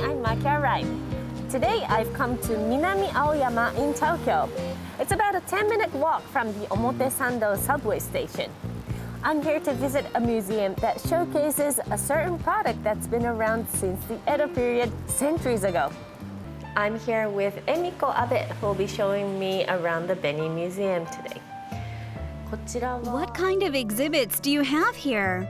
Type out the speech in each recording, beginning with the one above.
I'm Makia Rai. Today I've come to Minami Aoyama in Tokyo. It's about a 10-minute walk from the Omotesando subway station. I'm here to visit a museum that showcases a certain product that's been around since the Edo period centuries ago. I'm here with Emiko Abe, who will be showing me around the Beni Museum today. What kind of exhibits do you have here?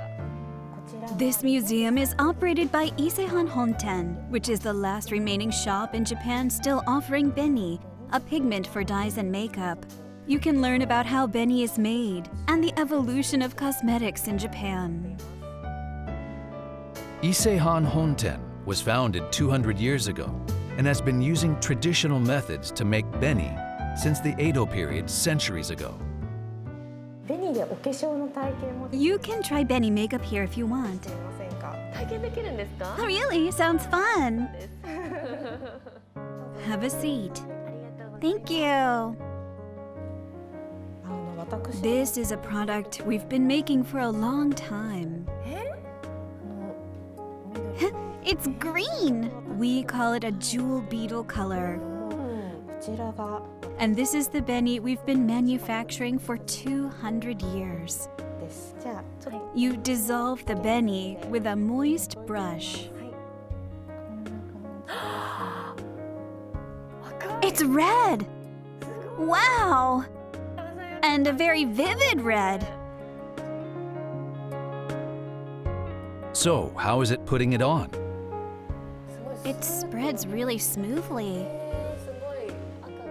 This museum is operated by ISEHANHONTEN, which is the last remaining shop in Japan still offering beni, a pigment for dyes and makeup. You can learn about how beni is made and the evolution of cosmetics in Japan. ISEHANHONTEN was founded 200 years ago and has been using traditional methods to make beni since the Edo period centuries ago. You can try beni makeup here if you want. Really? Sounds fun. Have a seat. Thank you. This is a product we've been making for a long time. It's green! We call it a jewel beetle color. And this is the beni we've been manufacturing for 200 years. You dissolve the beni with a moist brush. It's red! Wow! And a very vivid red. So, how is it putting it on? It spreads really smoothly.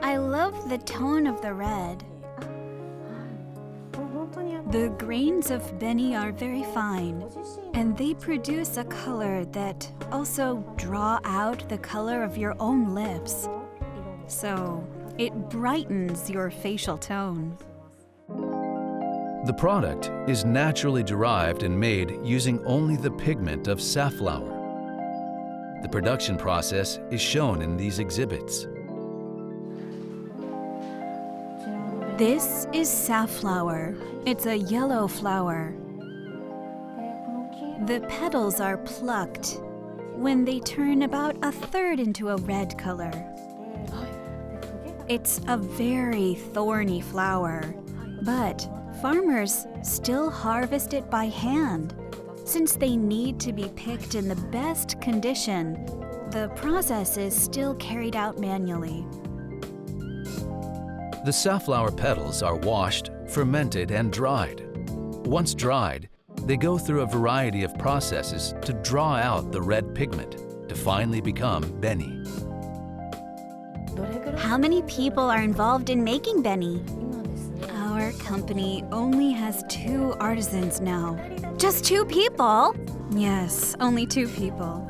I love the tone of the red. The grains of beni are very fine, and they produce a color that also draw out the color of your own lips. So, it brightens your facial tone. The product is naturally derived and made using only the pigment of safflower. The production process is shown in these exhibits. This is safflower. It's a yellow flower. The petals are plucked when they turn about a third into a red color. It's a very thorny flower, but farmers still harvest it by hand. Since they need to be picked in the best condition, the process is still carried out manually. The safflower petals are washed, fermented, and dried. Once dried, they go through a variety of processes to draw out the red pigment to finally become beni. How many people are involved in making beni? Our company only has 2 artisans now. Just 2 people? Yes, only 2 people.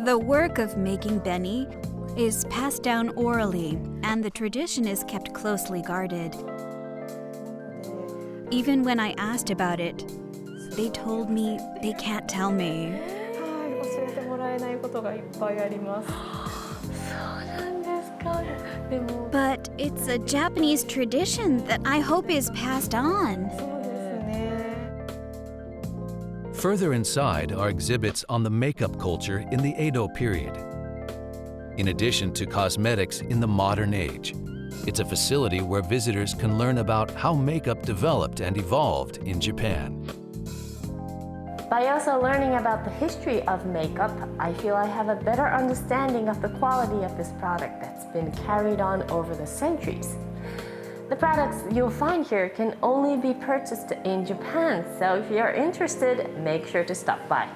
The work of making beni is passed down orally, and the tradition is kept closely guarded. Even when I asked about it, they told me they can't tell me. But it's a Japanese tradition that I hope is passed on. Further inside are exhibits on the makeup culture in the Edo period. In addition to cosmetics in the modern age, it's a facility where visitors can learn about how makeup developed and evolved in Japan. By also learning about the history of makeup, I feel I have a better understanding of the quality of this product that's been carried on over the centuries. The products you'll find here can only be purchased in Japan, so if you're interested, make sure to stop by.